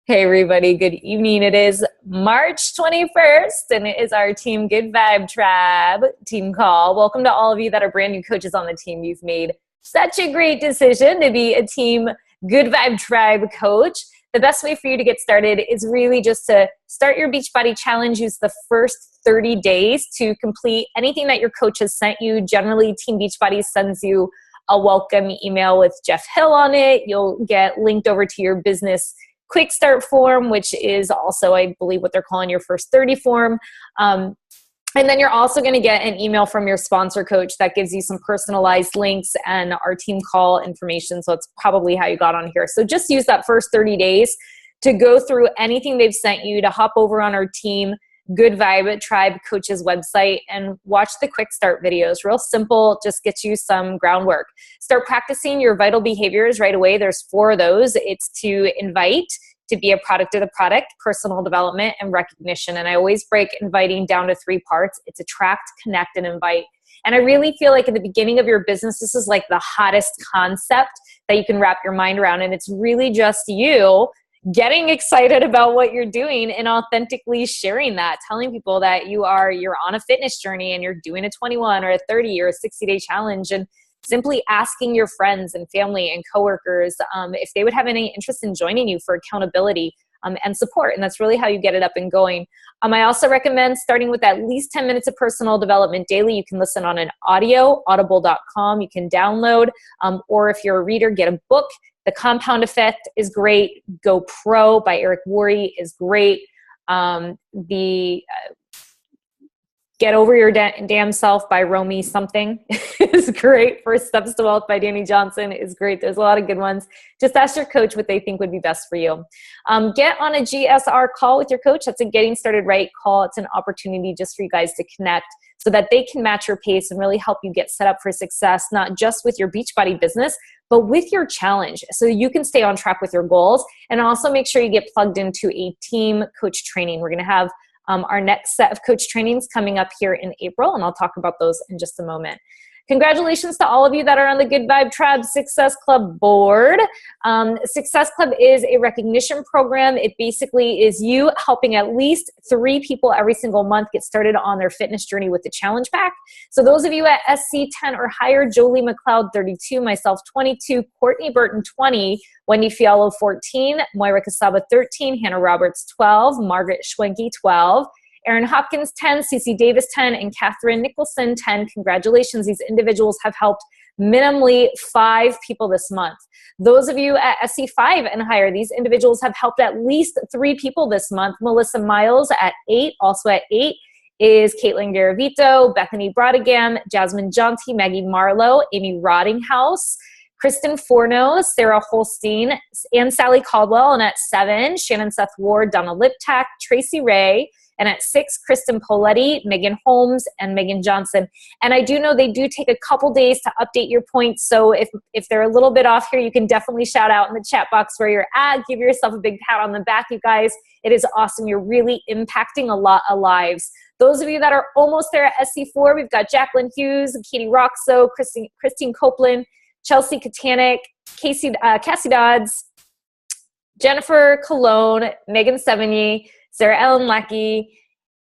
Hey everybody, good evening. It is March 21st and it is our Team Good Vibe Tribe team call. Welcome to all of you that are brand new coaches on the team. You've made such a great decision to be a Team Good Vibe Tribe coach. The best way for you to get started is really just to start your Beachbody Challenge. Use the first 30 days to complete anything that your coach has sent you. Generally, Team Beachbody sends you a welcome email with Jeff Hill on it. You'll get linked over to your business quick start form, which is also, I believe, what they're calling your first 30 form. And then you're also going to get an email from your sponsor coach that gives you some personalized links and our team call information. So it's probably how you got on here. So just use that first 30 days to go through anything they've sent you, to hop over on our Team Good Vibe Tribe coach's website and watch the quick start videos. Real simple, just gets you some groundwork. Start practicing your vital behaviors right away. There's 4 of those. It's to invite, to be a product of the product, personal development, and recognition. And I always break inviting down to 3 parts. It's attract, connect, and invite. And I really feel like at the beginning of your business, this is like the hottest concept that you can wrap your mind around. And it's really just you getting excited about what you're doing and authentically sharing that, telling people that you're on a fitness journey and you're doing a 21 or a 30 or a 60-day challenge, and simply asking your friends and family and coworkers if they would have any interest in joining you for accountability and support. And that's really how you get it up and going. I also recommend starting with at least 10 minutes of personal development daily. You can listen on an audio, audible.com. You can download, or if you're a reader, get a book. The Compound Effect is great. Go Pro by Eric Worre is great. Get Over Your Damn Self by Romy something is great. First Steps to Wealth by Danny Johnson is great. There's a lot of good ones. Just ask your coach what they think would be best for you. Get on a GSR call with your coach. That's a Getting Started Right call. It's an opportunity just for you guys to connect so that they can match your pace and really help you get set up for success, not just with your Beachbody business, but with your challenge, so you can stay on track with your goals. And also make sure you get plugged into a team coach training. We're going to have our next set of coach trainings coming up here in April, and I'll talk about those in just a moment. Congratulations to all of you that are on the Good Vibe Tribe Success Club board. Success Club is a recognition program. It basically is you helping at least 3 people every single month get started on their fitness journey with the challenge pack. So those of you at SC 10 or higher, Jolie McLeod 32, myself 22, Courtney Burton 20, Wendy Fiallo 14, Moira Casaba 13, Hannah Roberts 12, Margaret Schwenke 12, Aaron Hopkins 10, Cece Davis 10, and Catherine Nicholson 10. Congratulations. These individuals have helped minimally 5 people this month. Those of you at SC5 and higher, these individuals have helped at least 3 people this month. Melissa Miles at 8, also at 8 is Caitlin Garavito, Bethany Brodigam, Jasmine Jonty, Maggie Marlowe, Amy Roddinghouse, Kristen Forno, Sarah Holstein, and Sally Caldwell. And at 7, Shannon Seth Ward, Donna Liptak, Tracy Ray. And at 6, Kristen Poletti, Megan Holmes, and Megan Johnson. And I do know they do take a couple days to update your points. So if they're a little bit off here, you can definitely shout out in the chat box where you're at. Give yourself a big pat on the back, you guys. It is awesome. You're really impacting a lot of lives. Those of you that are almost there at SC4, we've got Jacqueline Hughes, Katie Roxo, Christine Copeland, Chelsea Katanik, Cassie Dodds, Jennifer Cologne, Megan Sevigny, Sarah Ellen Lackey,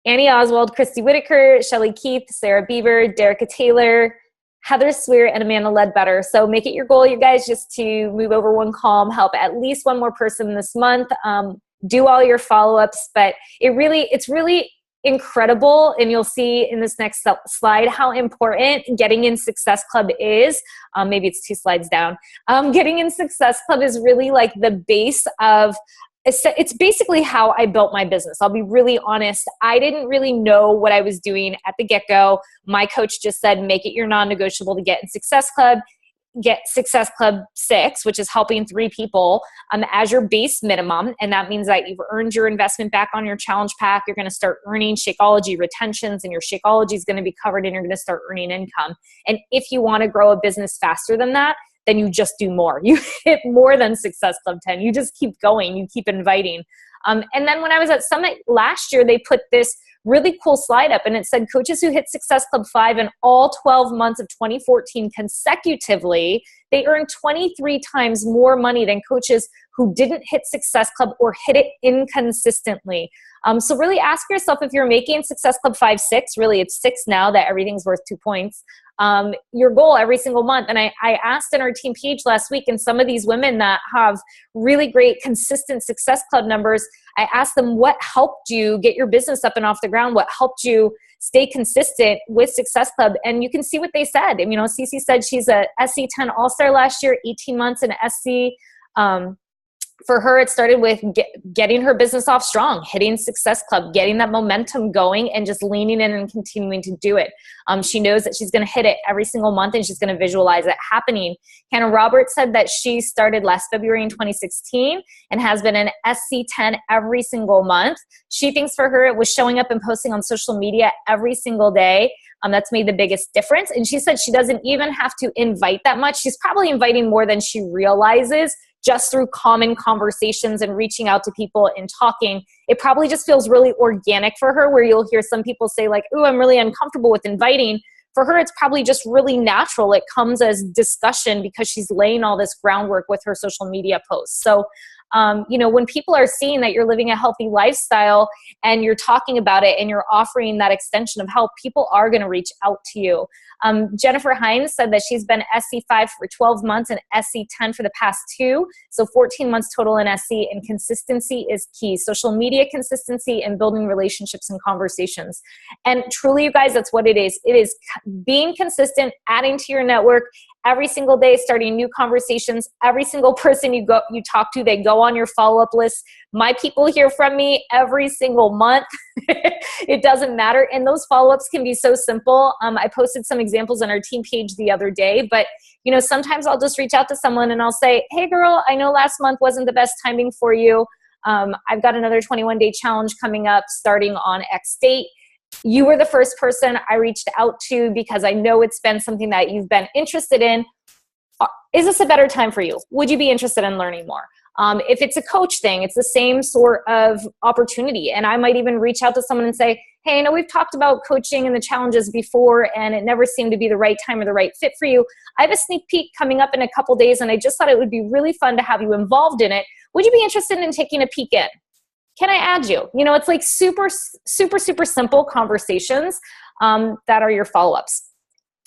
Annie Oswald, Christy Whitaker, Shelly Keith, Sarah Beaver, Derica Taylor, Heather Swear, and Amanda Ledbetter. So make it your goal, you guys, just to move over one column, help at least one more person this month. Do all your follow-ups, but it's really incredible, and you'll see in this next slide how important Getting in Success Club is. Maybe it's 2 slides down. Getting in Success Club is really like the base of it's basically how I built my business. I'll be really honest. I didn't really know what I was doing at the get-go. My coach just said, make it your non-negotiable to get in Success Club. Get Success Club 6, which is helping 3 people as your base minimum. And that means that you've earned your investment back on your challenge pack. You're going to start earning Shakeology retentions, and your Shakeology is going to be covered, and you're going to start earning income. And if you want to grow a business faster than that, then you just do more. You hit more than Success Club 10. You just keep going. You keep inviting. And then when I was at Summit last year, they put this really cool slide up, and it said coaches who hit Success Club 5 in all 12 months of 2014 consecutively, they earned 23 times more money than coaches who didn't hit Success Club or hit it inconsistently. So really ask yourself, if you're making Success Club 5, 6, really it's 6 now that everything's worth 2 points, your goal every single month. And I asked in our team page last week, and some of these women that have really great consistent Success Club numbers, I asked them, what helped you get your business up and off the ground? What helped you stay consistent with Success Club? And you can see what they said. And, Cece said she's a SC10 All-Star last year, 18 months in SC. For her, it started with getting her business off strong, hitting Success Club, getting that momentum going, and just leaning in and continuing to do it. She knows that she's going to hit it every single month, and she's going to visualize it happening. Hannah Roberts said that she started last February in 2016 and has been an SC10 every single month. She thinks for her, it was showing up and posting on social media every single day. That's made the biggest difference. And she said she doesn't even have to invite that much. She's probably inviting more than she realizes, just through common conversations and reaching out to people and talking. It probably just feels really organic for her, where you'll hear some people say like, ooh, I'm really uncomfortable with inviting. For her, it's probably just really natural. It comes as discussion because she's laying all this groundwork with her social media posts. So, when people are seeing that you're living a healthy lifestyle and you're talking about it and you're offering that extension of help, people are going to reach out to you. Jennifer Hines said that she's been SC5 for 12 months and SC10 for the past 2. So 14 months total in SC, and consistency is key. Social media consistency and building relationships and conversations. And truly, you guys, that's what it is. It is being consistent, adding to your network every single day, starting new conversations. Every single person you talk to, they go on your follow-up list. My people hear from me every single month. It doesn't matter. And those follow-ups can be so simple. I posted some examples on our team page the other day, but sometimes I'll just reach out to someone and I'll say, hey girl, I know last month wasn't the best timing for you. I've got another 21-day challenge coming up starting on X date. You were the first person I reached out to because I know it's been something that you've been interested in. Is this a better time for you? Would you be interested in learning more? If it's a coach thing, it's the same sort of opportunity. And I might even reach out to someone and say, hey, I know we've talked about coaching and the challenges before, and it never seemed to be the right time or the right fit for you. I have a sneak peek coming up in a couple days, and I just thought it would be really fun to have you involved in it. Would you be interested in taking a peek in? Can I add you? It's like super, super, super simple conversations that are your follow-ups.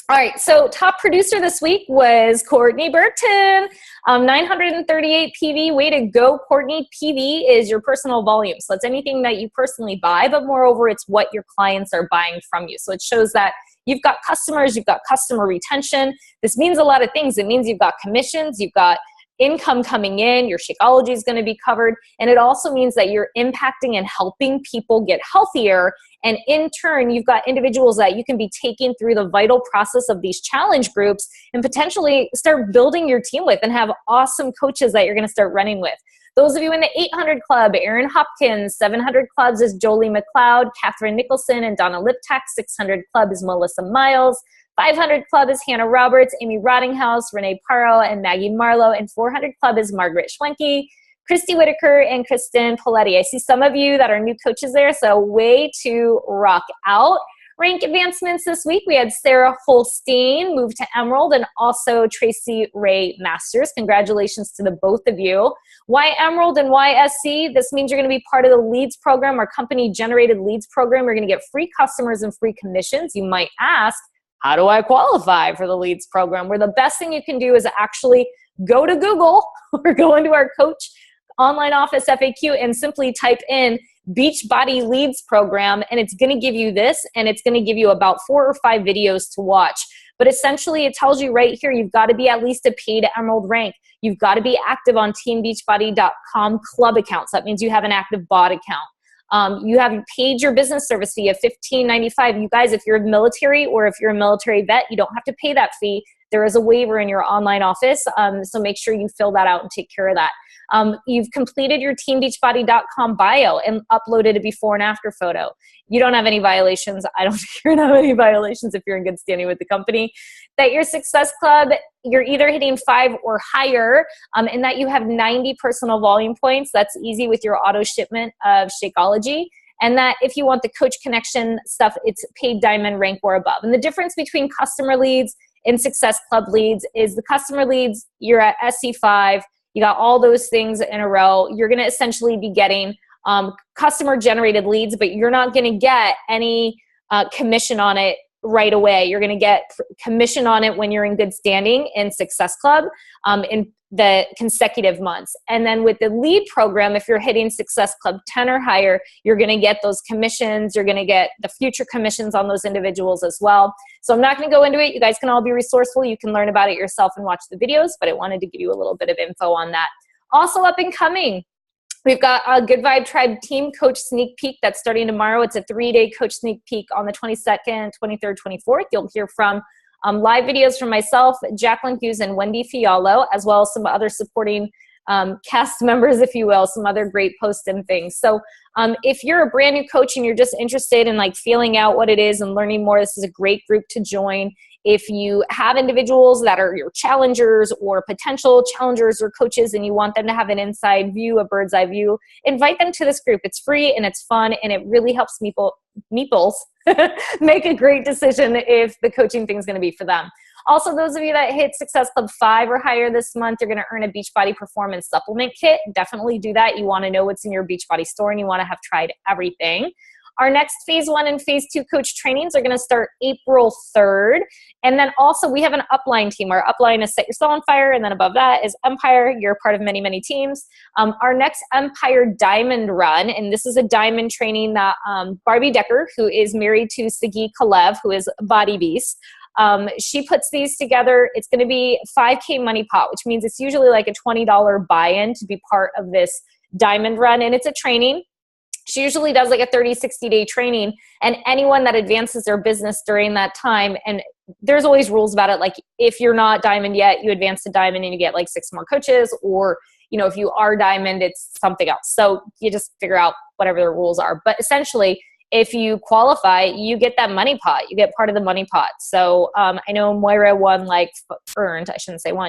All right, so top producer this week was Courtney Burton, 938 PV. Way to go, Courtney. PV is your personal volume. So it's anything that you personally buy, but moreover, it's what your clients are buying from you. So it shows that you've got customers, you've got customer retention. This means a lot of things. It means you've got commissions, you've got income coming in, your Shakeology is going to be covered. And it also means that you're impacting and helping people get healthier. And in turn, you've got individuals that you can be taking through the vital process of these challenge groups and potentially start building your team with, and have awesome coaches that you're going to start running with. Those of you in the 800 Club, Aaron Hopkins. 700 Clubs is Jolie McLeod, Catherine Nicholson, and Donna Liptak. 600 Club is Melissa Miles. 500 Club is Hannah Roberts, Amy Rottinghouse, Renee Paro, and Maggie Marlowe. And 400 Club is Margaret Schwenke, Christy Whitaker, and Kristen Poletti. I see some of you that are new coaches there, so way to rock out. Rank advancements this week, we had Sarah Holstein move to Emerald, and also Tracy Ray Masters. Congratulations to the both of you. Why Emerald and why SC? This means you're going to be part of the Leads program, our company-generated Leads program. You're going to get free customers and free commissions. You might ask, how do I qualify for the Leads program? Where the best thing you can do is actually go to Google or go into our Coach Online Office FAQ and simply type in Beachbody Leads program, and it's going to give you this, and it's going to give you about 4 or 5 videos to watch. But essentially, it tells you right here, you've got to be at least a paid Emerald rank. You've got to be active on teambeachbody.com club accounts. That means you have an active bot account. You have paid your business service fee of $15.95. You guys, if you're military or if you're a military vet, you don't have to pay that fee. There is a waiver in your online office, so make sure you fill that out and take care of that. You've completed your teambeachbody.com bio and uploaded a before and after photo. You don't have any violations. I don't think you're going to have any violations if you're in good standing with the company. That your Success Club, you're either hitting 5 or higher, and that you have 90 personal volume points. That's easy with your auto shipment of Shakeology. And that if you want the Coach Connection stuff, it's paid diamond rank or above. And the difference between customer leads and Success Club leads is the customer leads, you're at SC5. You got all those things in a row. You're going to essentially be getting customer generated leads, but you're not going to get any commission on it right away. You're going to get commission on it when you're in good standing in Success Club in the consecutive months. And then with the lead program, if you're hitting Success Club 10 or higher, you're going to get those commissions. You're going to get the future commissions on those individuals as well. So I'm not going to go into it. You guys can all be resourceful. You can learn about it yourself and watch the videos, but I wanted to give you a little bit of info on that. Also up and coming, we've got a Good Vibe Tribe Team Coach Sneak Peek that's starting tomorrow. It's a 3-day coach sneak peek on the 22nd, 23rd, 24th. You'll hear from live videos from myself, Jacqueline Hughes, and Wendy Fialo, as well as some other supporting cast members, if you will, some other great posts and things. So if you're a brand new coach and you're just interested in like feeling out what it is and learning more, this is a great group to join. If you have individuals that are your challengers or potential challengers or coaches and you want them to have an inside view, a bird's eye view, invite them to this group. It's free and it's fun and it really helps meeples make a great decision if the coaching thing is going to be for them. Also, those of you that hit Success Club 5 or higher this month, you're going to earn a Beachbody Performance Supplement Kit. Definitely do that. You want to know what's in your Beachbody store and you want to have tried everything. Our next phase 1 and phase 2 coach trainings are going to start April 3rd. And then also we have an upline team. Our upline is Set Your Soul on Fire. And then above that is Empire. You're part of many, many teams. Our next Empire Diamond Run, and this is a diamond training that Barbie Decker, who is married to Sagi Kalev, who is Body Beast, she puts these together. It's going to be 5K money pot, which means it's usually like a $20 buy-in to be part of this diamond run. And it's a training. She usually does like a 30, 60-day training, and anyone that advances their business during that time, and there's always rules about it. Like if you're not diamond yet, you advance to diamond and you get like 6 more coaches, or, you know, if you are diamond, it's something else. So you just figure out whatever the rules are. But essentially, if you qualify, you get that money pot. You get part of the money pot. So I know Moira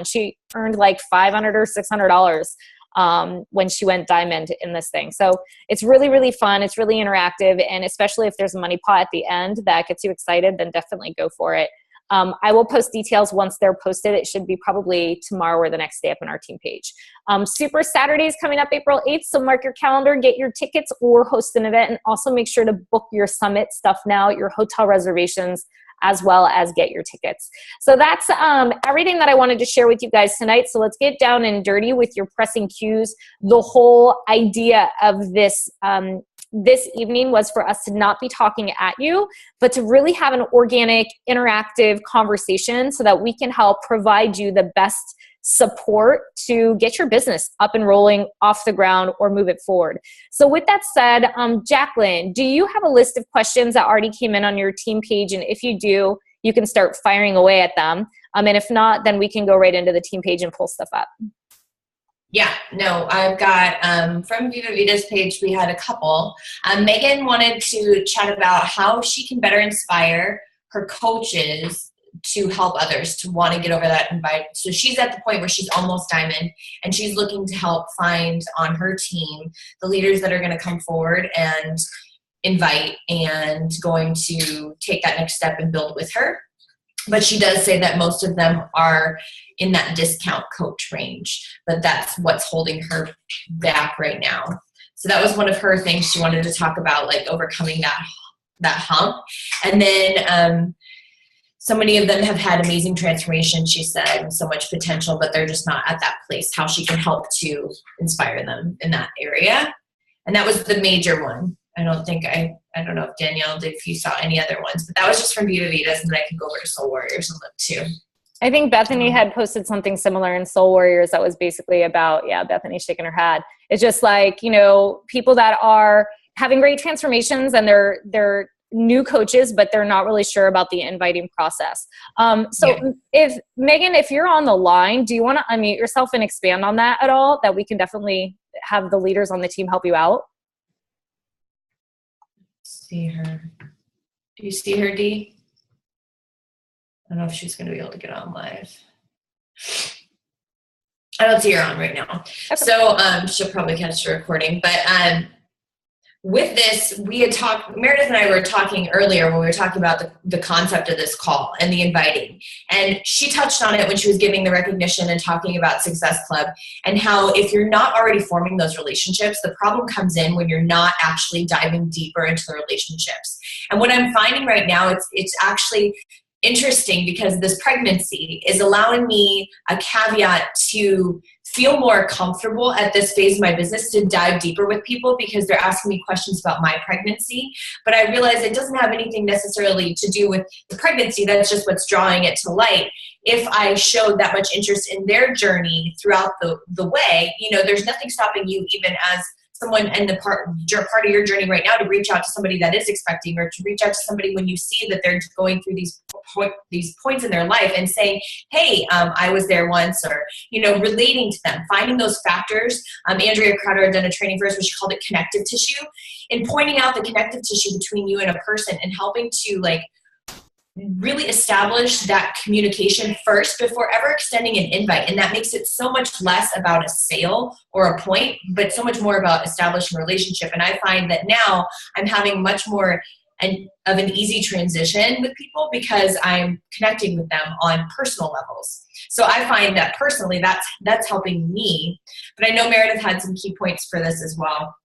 she earned like $500 or $600 when she went diamond in this thing. So it's really, really fun. It's really interactive. And especially if there's a money pot at the end that gets you excited, then definitely go for it. I will post details once they're posted. It should be probably tomorrow or the next day up on our team page. Super Saturday is coming up April 8th. So mark your calendar, get your tickets or host an event, and also make sure to book your summit stuff now, your hotel reservations, as well as get your tickets. So that's everything that I wanted to share with you guys tonight. So let's get down and dirty with your pressing cues. The whole idea of this this evening was for us to not be talking at you, but to really have an organic, interactive conversation so that we can help provide you the best support to get your business up and rolling, off the ground, or move it forward. So with that said, Jacqueline, do you have a list of questions that already came in on your team page? And if you do, you can start firing away at them. And if not, then we can go right into the team page and pull stuff up. Yeah, no, I've got, from Viva Vita's page, we had a couple. Megan wanted to chat about how she can better inspire her coaches to help others to want to get over that invite. So she's at the point where she's almost diamond, and she's looking to help find on her team the leaders that are going to come forward and invite and going to take that next step and build with her. But she does say that most of them are in that discount coach range, but that's what's holding her back right now. So that was one of her things she wanted to talk about, like overcoming that hump. And then so many of them have had amazing transformation, she said, and so much potential, but they're just not at that place, how she can help to inspire them in that area. And that was the major one. I don't know if Danielle did, if you saw any other ones, but that was just from Viva Vitas, and then I can go over to Soul Warriors and look too. I think Bethany had posted something similar in Soul Warriors that was basically about, Bethany shaking her head. It's just like, people that are having great transformations and they're new coaches, but they're not really sure about the inviting process. If Megan, if you're on the line, do you want to unmute yourself and expand on that at all? That we can definitely have the leaders on the team help you out. See her. Do you see her, Dee? I don't know if she's going to be able to get on live. I don't see her on right now. Okay. So she'll probably catch the recording. But with this, we had talked, Meredith and I were talking earlier when we were talking about the concept of this call and the inviting. And she touched on it when she was giving the recognition and talking about Success Club, and how if you're not already forming those relationships, the problem comes in when you're not actually diving deeper into the relationships. And what I'm finding right now, it's actually interesting because this pregnancy is allowing me a caveat to feel more comfortable at this phase of my business to dive deeper with people, because they're asking me questions about my pregnancy. But I realize it doesn't have anything necessarily to do with the pregnancy. That's just what's drawing it to light. If I showed that much interest in their journey throughout the way, there's nothing stopping you, even as someone in the part of your journey right now, to reach out to somebody that is expecting, or to reach out to somebody when you see that they're going through these points in their life and saying, hey, I was there once, or, relating to them, finding those factors. Andrea Crowder had done a training for us, which she called it connective tissue, and pointing out the connective tissue between you and a person, and helping to really establish that communication first before ever extending an invite. And that makes it so much less about a sale or a point, but so much more about establishing a relationship. And I find that now I'm having much more of an easy transition with people, because I'm connecting with them on personal levels. So I find that personally that's helping me. But I know Meredith had some key points for this as well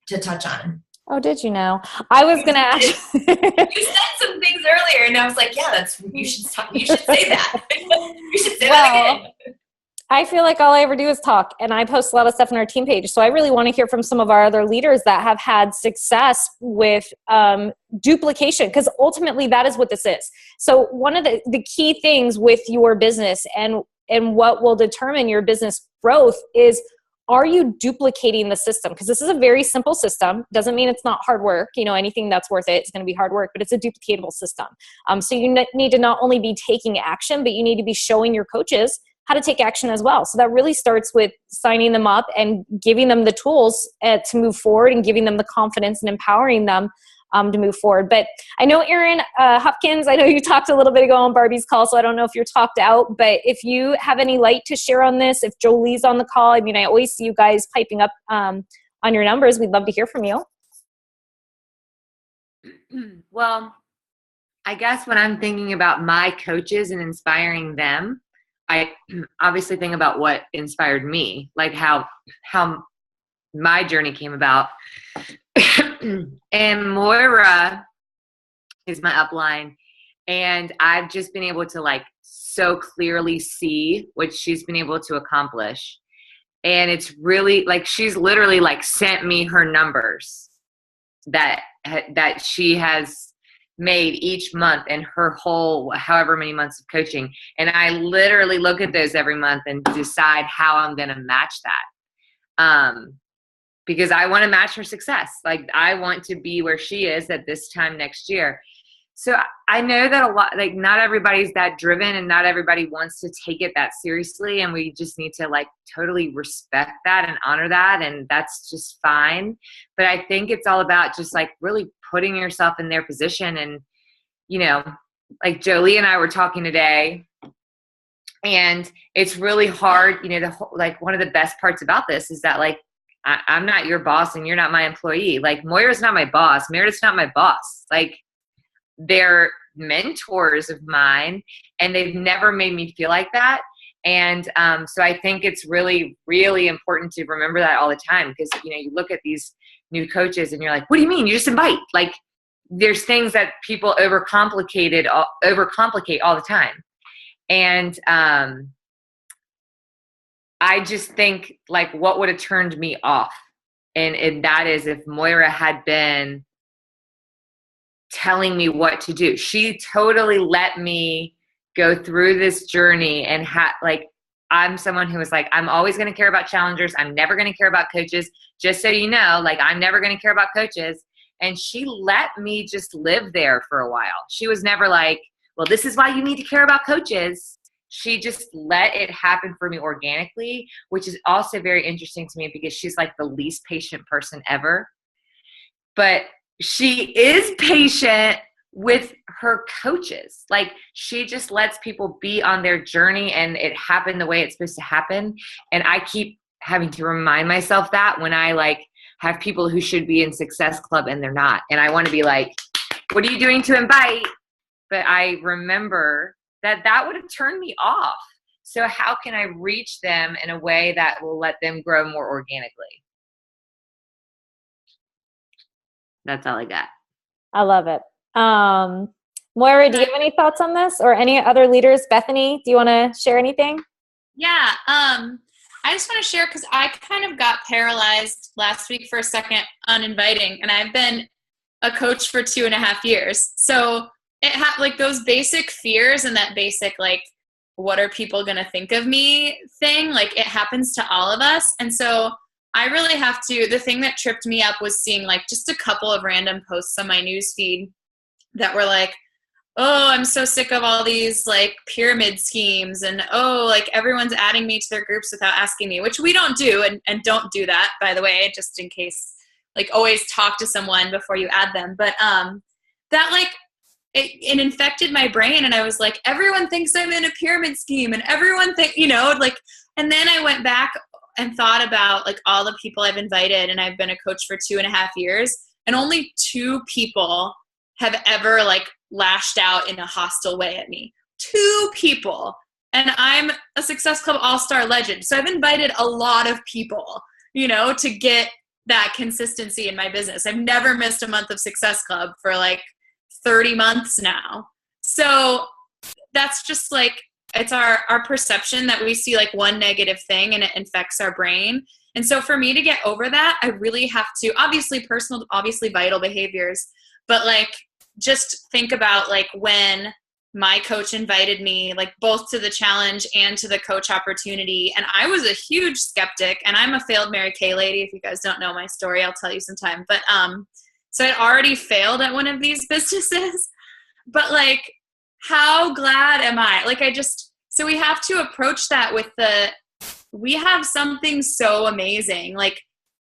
to touch on. Oh, did you know? I was going to ask. You said some things earlier, and I was like, yeah, you should say that. You should say that again. I feel like all I ever do is talk, and I post a lot of stuff on our team page. So I really want to hear from some of our other leaders that have had success with duplication, because ultimately that is what this is. So one of the key things with your business and what will determine your business growth is, are you duplicating the system? Because this is a very simple system. Doesn't mean it's not hard work. Anything that's worth it is going to be hard work, but it's a duplicatable system. So you need to not only be taking action, but you need to be showing your coaches how to take action as well. So that really starts with signing them up and giving them the tools to move forward, and giving them the confidence and empowering them to move forward. But I know Erin Hopkins, I know you talked a little bit ago on Barbie's call, so I don't know if you're talked out, but if you have any light to share on this, if Jolie's on the call, I always see you guys piping up on your numbers. We'd love to hear from you. Well, I guess when I'm thinking about my coaches and inspiring them, I obviously think about what inspired me, like how my journey came about. And Moira is my upline, and I've just been able to so clearly see what she's been able to accomplish. And it's really she's literally sent me her numbers that she has made each month in her whole however many months of coaching. And I literally look at those every month and decide how I'm going to match that. Because I want to match her success. I want to be where she is at this time next year. So I know that a lot, not everybody's that driven, and not everybody wants to take it that seriously. And we just need to totally respect that and honor that. And that's just fine. But I think it's all about just really putting yourself in their position. And, Jolie and I were talking today, and it's really hard, one of the best parts about this is that I'm not your boss and you're not my employee. Moira's not my boss. Meredith's not my boss. They're mentors of mine, and they've never made me feel like that. And so I think it's really, really important to remember that all the time, because, you look at these new coaches and you're like, what do you mean? You just invite. There's things that people overcomplicate all the time. And I just think what would have turned me off. And that is if Moira had been telling me what to do. She totally let me go through this journey, and I'm someone who was I'm always going to care about challengers. I'm never going to care about coaches. Just so you know, I'm never going to care about coaches. And she let me just live there for a while. She was never well, this is why you need to care about coaches. She just let it happen for me organically, which is also very interesting to me, because she's the least patient person ever. But she is patient with her coaches. She just lets people be on their journey, and it happened the way it's supposed to happen. And I keep having to remind myself that when I have people who should be in Success Club and they're not. And I want to be like, what are you doing to invite? But I remember that would have turned me off. So how can I reach them in a way that will let them grow more organically? That's all I got. I love it. Moira, do you have any thoughts on this or any other leaders? Bethany, do you want to share anything? Yeah. I just want to share because I kind of got paralyzed last week for a second on inviting, and I've been a coach for 2.5 years. So it had like those basic fears and that basic, like, what are people going to think of me thing? Like it happens to all of us. And so I really have to, the thing that tripped me up was seeing like just a couple of random posts on my news feed that were like, oh, I'm so sick of all these like pyramid schemes, and oh, like everyone's adding me to their groups without asking me, which we don't do, and don't do that, by the way, just in case. Like always talk to someone before you add them. But that like it infected my brain, and I was like, everyone thinks I'm in a pyramid scheme, and everyone think, you know, like. And then I went back and thought about like all the people I've invited, and I've been a coach for 2.5 years, and only 2 people have ever like lashed out in a hostile way at me. 2 people. And I'm a Success Club All-Star legend. So I've invited a lot of people, you know, to get that consistency in my business. I've never missed a month of Success Club for like 30 months now. So that's just like, it's our perception that we see like one negative thing and it infects our brain. And so for me to get over that, I really have to, obviously personal, obviously vital behaviors, but like, just think about like when my coach invited me, like both to the challenge and to the coach opportunity. And I was a huge skeptic, and I'm a failed Mary Kay lady. If you guys don't know my story, I'll tell you sometime. But, so I'd already failed at one of these businesses, but like, how glad am I? Like, so we have to approach that with we have something so amazing. Like,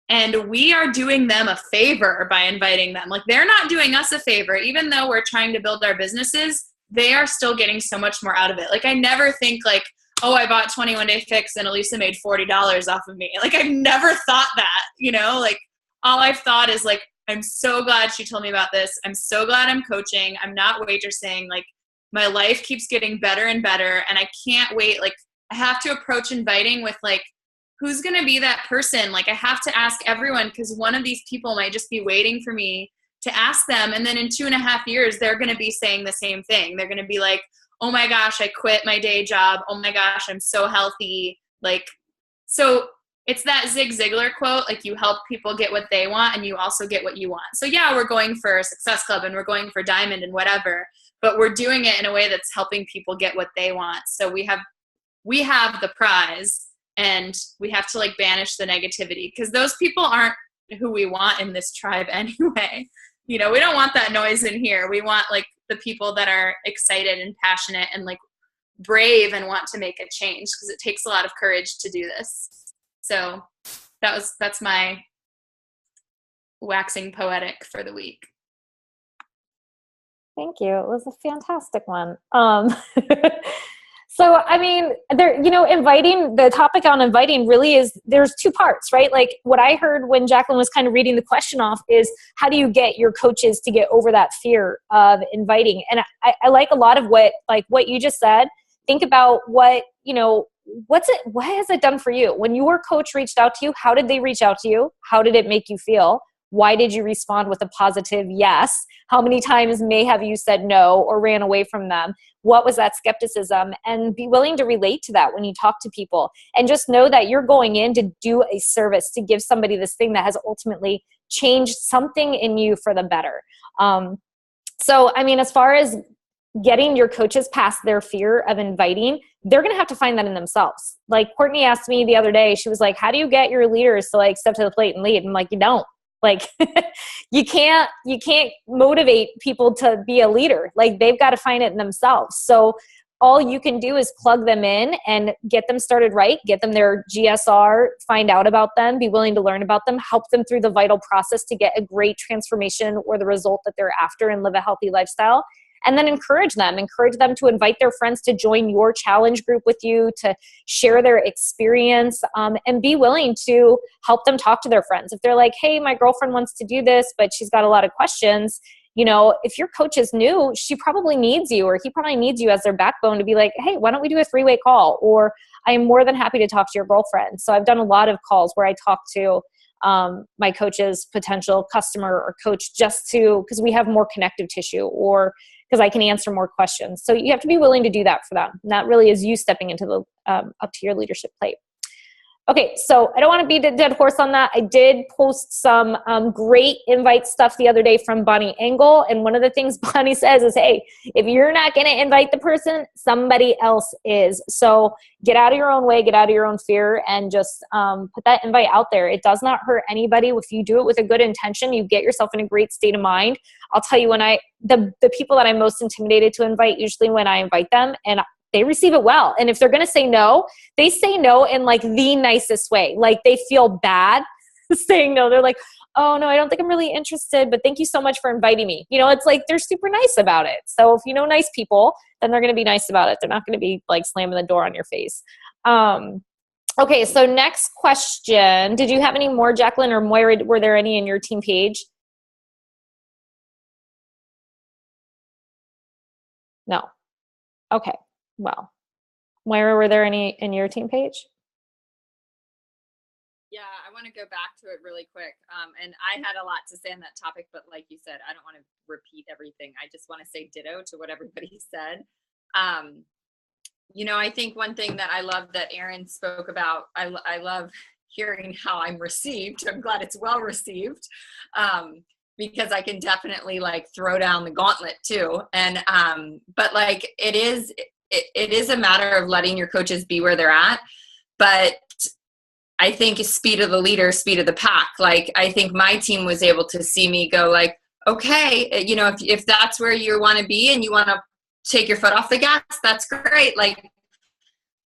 and we are doing them a favor by inviting them. Like they're not doing us a favor. Even though we're trying to build our businesses, they are still getting so much more out of it. Like I never think like, oh, I bought 21 Day Fix and Elisa made $40 off of me. Like I've never thought that, you know, like all I've thought is like, I'm so glad she told me about this. I'm so glad I'm coaching. I'm not waitressing. Like my life keeps getting better and better. And I can't wait. Like I have to approach inviting with like, who's going to be that person? Like I have to ask everyone, because one of these people might just be waiting for me to ask them. And then in 2.5 years, they're going to be saying the same thing. They're going to be like, oh my gosh, I quit my day job. Oh my gosh, I'm so healthy. Like, so it's that Zig Ziglar quote, like you help people get what they want and you also get what you want. So yeah, we're going for Success Club and we're going for Diamond and whatever, but we're doing it in a way that's helping people get what they want. So we have the prize. And we have to like banish the negativity, because those people aren't who we want in this tribe anyway. You know, we don't want that noise in here. We want like the people that are excited and passionate and like brave and want to make a change, because it takes a lot of courage to do this. So that's my waxing poetic for the week. Thank you. It was a fantastic one. So, I mean, the topic on inviting really is, there's 2 parts, right? Like what I heard when Jacqueline was kind of reading the question off is, how do you get your coaches to get over that fear of inviting? And I like a lot of what you just said. Think about what has it done for you? When your coach reached out to you, how did they reach out to you? How did it make you feel? Why did you respond with a positive yes? How many times may have you said no or ran away from them? What was that skepticism? And be willing to relate to that when you talk to people. And just know that you're going in to do a service, to give somebody this thing that has ultimately changed something in you for the better. So, I mean, as far as getting your coaches past their fear of inviting, they're going to have to find that in themselves. Like Courtney asked me the other day, she was like, how do you get your leaders to like step to the plate and lead? I'm like, you don't. Like you can't motivate people to be a leader. Like they've got to find it in themselves. So all you can do is plug them in and get them started right, get them their GSR, find out about them, be willing to learn about them, help them through the vital process to get a great transformation or the result that they're after and live a healthy lifestyle. and then encourage them to invite their friends to join your challenge group with you, to share their experience, and be willing to help them talk to their friends. If they're like, hey, my girlfriend wants to do this, but she's got a lot of questions, you know, if your coach is new, she probably needs you, or he probably needs you as their backbone to be like, hey, why don't we do a 3-way call? Or I am more than happy to talk to your girlfriend. So I've done a lot of calls where I talk to my coach's potential customer or coach, just because we have more connective tissue, or because I can answer more questions. So you have to be willing to do that for them. And that really is you stepping into the up to your leadership plate. Okay, so I don't want to beat a dead horse on that. I did post some great invite stuff the other day from Bonnie Engel. And one of the things Bonnie says is, hey, if you're not going to invite the person, somebody else is. So get out of your own way, get out of your own fear, and just put that invite out there. It does not hurt anybody. If you do it with a good intention, you get yourself in a great state of mind. I'll tell you, the people that I'm most intimidated to invite, usually when I invite them, and they receive it well. And if they're going to say no, they say no in like the nicest way. Like they feel bad saying no. They're like, oh no, I don't think I'm really interested, but thank you so much for inviting me. You know, it's like they're super nice about it. So if you know nice people, then they're going to be nice about it. They're not going to be like slamming the door on your face. Okay, so next question. Did you have any more, Jacqueline or Moira? Were there any in your team page? No. Okay. Well, Moira, were there any in your team page? Yeah, I want to go back to it really quick. And I had a lot to say on that topic, but like you said, I don't want to repeat everything. I just want to say ditto to what everybody said. You know, I think one thing that I love that Erin spoke about, I love hearing how I'm received. I'm glad it's well received. Because I can definitely like throw down the gauntlet too. And, but like, it is a matter of letting your coaches be where they're at. But I think speed of the leader, speed of the pack. Like, I think my team was able to see me go like, okay, you know, if that's where you want to be and you want to take your foot off the gas, that's great. Like,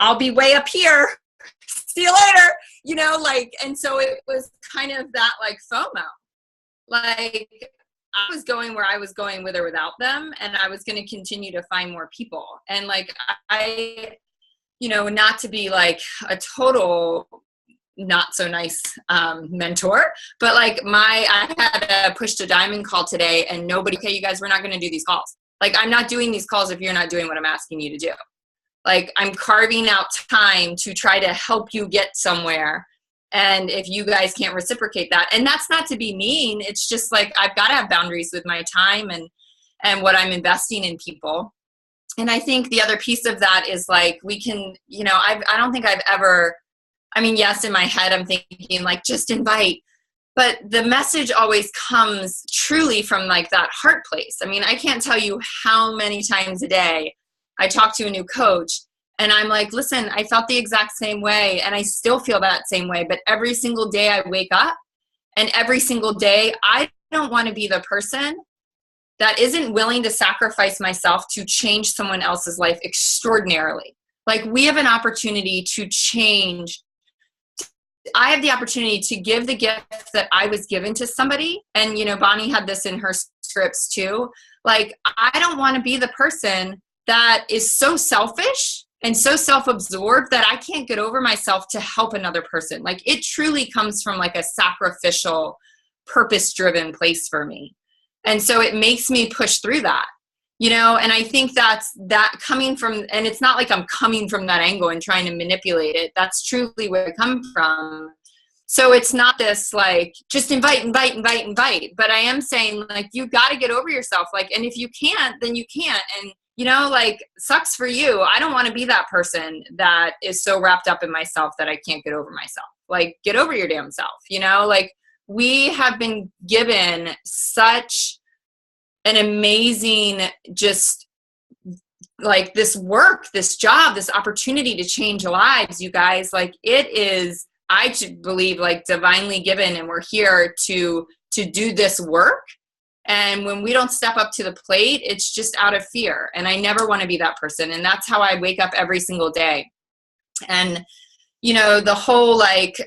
I'll be way up here. See you later. You know, like, and so it was kind of that like FOMO. Like, I was going where I was going with or without them, and I was going to continue to find more people. And like, I, you know, not to be like a total not so nice mentor, but like I had a push to diamond call today, and nobody, okay, you guys, we're not going to do these calls. Like, I'm not doing these calls if you're not doing what I'm asking you to do. Like, I'm carving out time to try to help you get somewhere. And if you guys can't reciprocate that, and that's not to be mean, it's just like, I've got to have boundaries with my time and what I'm investing in people. And I think the other piece of that is like, we can, you know, I don't think I've ever, I mean, yes, in my head, I'm thinking like, just invite, but the message always comes truly from like that heart place. I mean, I can't tell you how many times a day I talk to a new coach and I'm like, listen, I felt the exact same way and I still feel that same way. But every single day I wake up and every single day, I don't want to be the person that isn't willing to sacrifice myself to change someone else's life extraordinarily. Like, we have an opportunity to change. I have the opportunity to give the gift that I was given to somebody. And, you know, Bonnie had this in her scripts too. Like, I don't want to be the person that is so selfish and so self-absorbed that I can't get over myself to help another person. Like, it truly comes from like a sacrificial, purpose-driven place for me. And so it makes me push through that, you know, and I think that's that coming from, and it's not like I'm coming from that angle and trying to manipulate it. That's truly where I come from. So it's not this like, just invite. But I am saying like, you got to get over yourself. Like, and if you can't, then you can't. And, you know, like, sucks for you. I don't want to be that person that is so wrapped up in myself that I can't get over myself. Like, get over your damn self, you know, like, we have been given such an amazing, just like this work, this job, this opportunity to change lives, you guys. Like, it is, I believe, like divinely given, and we're here to do this work. And when we don't step up to the plate, it's just out of fear. And I never want to be that person. And that's how I wake up every single day. And, you know, the whole like,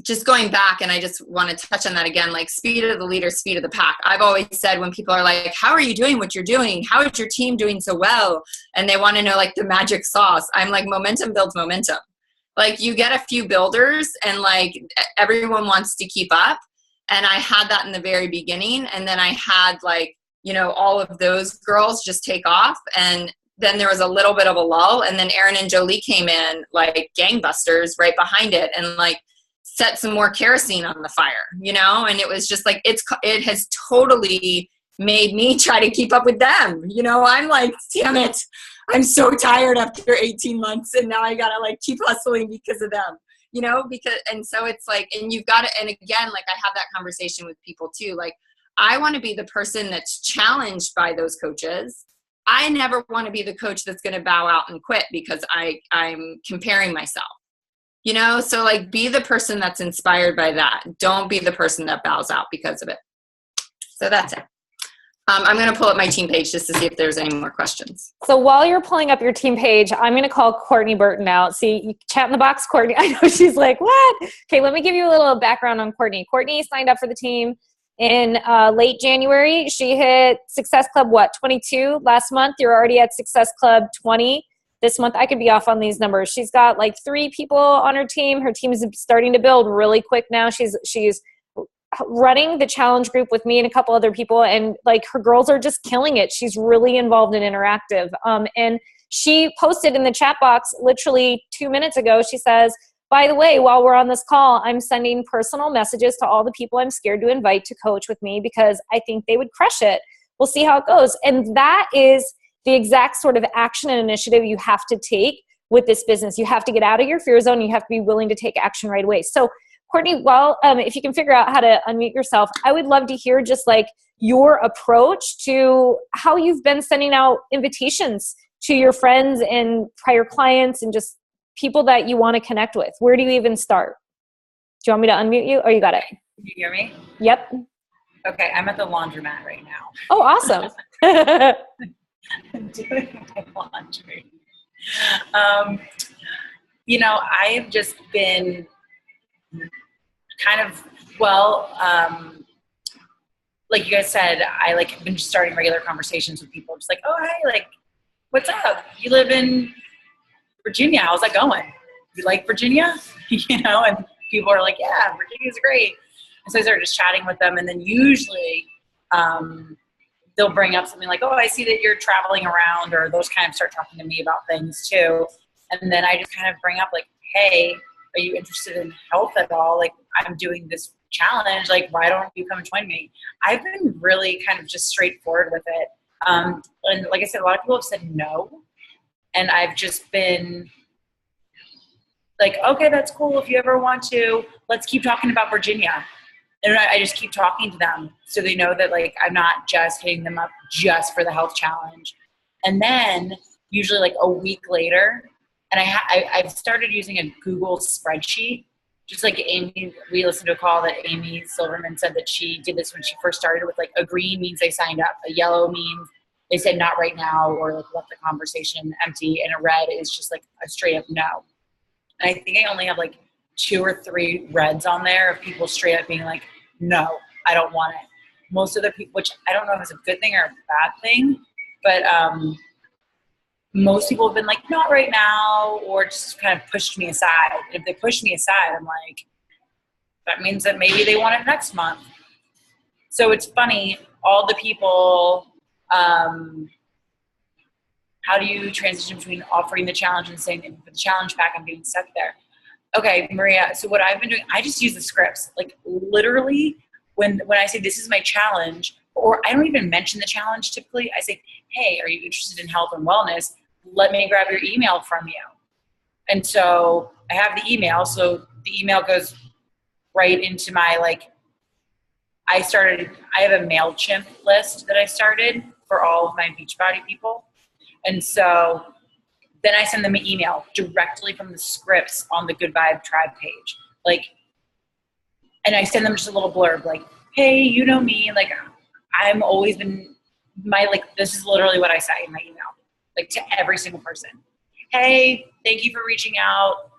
just going back, and I just want to touch on that again, like speed of the leader, speed of the pack. I've always said when people are like, how are you doing what you're doing? How is your team doing so well? And they want to know like the magic sauce. I'm like, momentum builds momentum. Like you get a few builders and like everyone wants to keep up. And I had that in the very beginning. And then I had like, you know, all of those girls just take off. And then there was a little bit of a lull. And then Erin and Jolie came in like gangbusters right behind it and like set some more kerosene on the fire, you know? And it was just like, it has totally made me try to keep up with them. You know, I'm like, damn it, I'm so tired after 18 months and now I gotta like keep hustling because of them, you know, and so it's like, and you've got to, and again, like I have that conversation with people too. Like I want to be the person that's challenged by those coaches. I never want to be the coach that's going to bow out and quit because I'm comparing myself. You know, so like be the person that's inspired by that. Don't be the person that bows out because of it. So that's it. I'm going to pull up my team page just to see if there's any more questions. So while you're pulling up your team page, I'm going to call Courtney Burton out. See, you chat in the box, Courtney. I know she's like, what? Okay, let me give you a little background on Courtney. Courtney signed up for the team in late January. She hit Success Club, 22 last month. You're already at Success Club 20. This month, I could be off on these numbers. She's got like 3 people on her team. Her team is starting to build really quick now. She's running the challenge group with me and a couple other people, and like her girls are just killing it. She's really involved in interactive. And she posted in the chat box literally 2 minutes ago. She says, by the way, while we're on this call, I'm sending personal messages to all the people I'm scared to invite to coach with me because I think they would crush it. We'll see how it goes. And that is the exact sort of action and initiative you have to take with this business. You have to get out of your fear zone. You have to be willing to take action right away. So Courtney, well, if you can figure out how to unmute yourself, I would love to hear just like your approach to how you've been sending out invitations to your friends and prior clients and just people that you want to connect with. Where do you even start? Do you want me to unmute you? Oh, you got it. Can you hear me? Yep. Okay, I'm at the laundromat right now. Oh, awesome. I'm doing my laundry. You know, I've just been kind of, like you guys said, I like have been just starting regular conversations with people. Just like, oh, hey, like, what's up? You live in Virginia. How's that going? You like Virginia? You know, and people are like, yeah, Virginia's great. And so I started just chatting with them. And then usually they'll bring up something like, oh, I see that you're traveling around, or those kind of start talking to me about things too. And then I just kind of bring up like, hey, are you interested in health at all? Like, I'm doing this challenge. Like, why don't you come and join me? I've been really kind of just straightforward with it. And like I said, a lot of people have said no. And I've just been like, okay, that's cool. If you ever want to, let's keep talking about Virginia. And I just keep talking to them so they know that like I'm not just hitting them up just for the health challenge. And then usually like a week later, and I've started using a Google spreadsheet, just like Amy, we listened to a call that Amy Silverman said that she did this when she first started with like a green means they signed up, a yellow means they said not right now or like left the conversation empty, and a red is just like a straight up no. And I think I only have like 2 or 3 reds on there of people straight up being like, no, I don't want it. Most of the people, which I don't know if it's a good thing or a bad thing, but most people have been like, not right now, or just kind of pushed me aside. If they push me aside, I'm like, that means that maybe they want it next month. So it's funny, all the people, how do you transition between offering the challenge and saying that for the challenge pack, I'm getting stuck there? Okay, Maria, so what I've been doing, I just use the scripts. Like literally when I say this is my challenge, or I don't even mention the challenge typically, I say, hey, are you interested in health and wellness? Let me grab your email from you. And so I have the email. So the email goes right into my, like, I have a MailChimp list that I started for all of my Beachbody people. And so then I send them an email directly from the scripts on the Good Vibe Tribe page. Like, and I send them just a little blurb like, hey, you know me, like I'm always been this is literally what I say in my email, like to every single person. Hey, thank you for reaching out.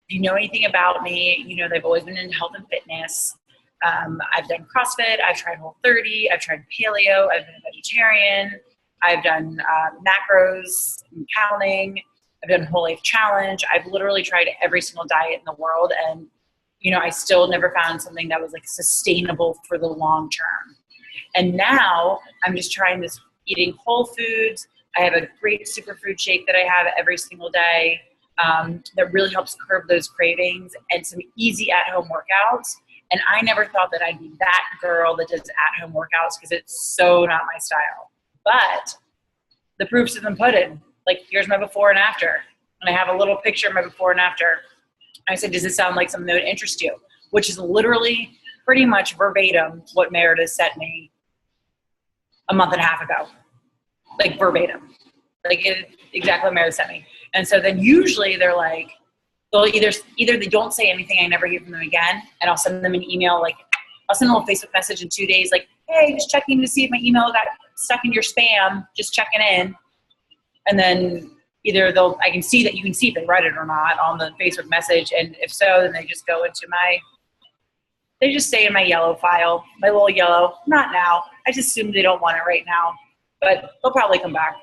if you know anything about me, you know, they've always been in health and fitness. I've done CrossFit. I've tried Whole30. I've tried paleo. I've been a vegetarian. I've done macros and counting. I've done Whole Life Challenge. I've literally tried every single diet in the world. And, you know, I still never found something that was like sustainable for the long term. And now I'm just trying this, eating whole foods. I have a great superfood shake that I have every single day that really helps curb those cravings, and some easy at-home workouts. And I never thought that I'd be that girl that does at-home workouts, because it's so not my style. But the proof's in the pudding. Like, here's my before and after. And I have a little picture of my before and after. I said, does it sound like something that would interest you? Which is literally pretty much verbatim what Meredith sent me a month and a half ago. Like verbatim. Like exactly what Meredith sent me. And so then usually they're like, they'll either they don't say anything, I never hear from them again, and I'll send them an email, like I'll send a little Facebook message in 2 days, like, hey, just checking to see if my email got stuck in your spam, just checking in. And then either I can see that you can see if they read it or not on the Facebook message, and if so, then they just go into they just stay in my yellow file, my little yellow, not now. I just assume they don't want it right now, but they'll probably come back.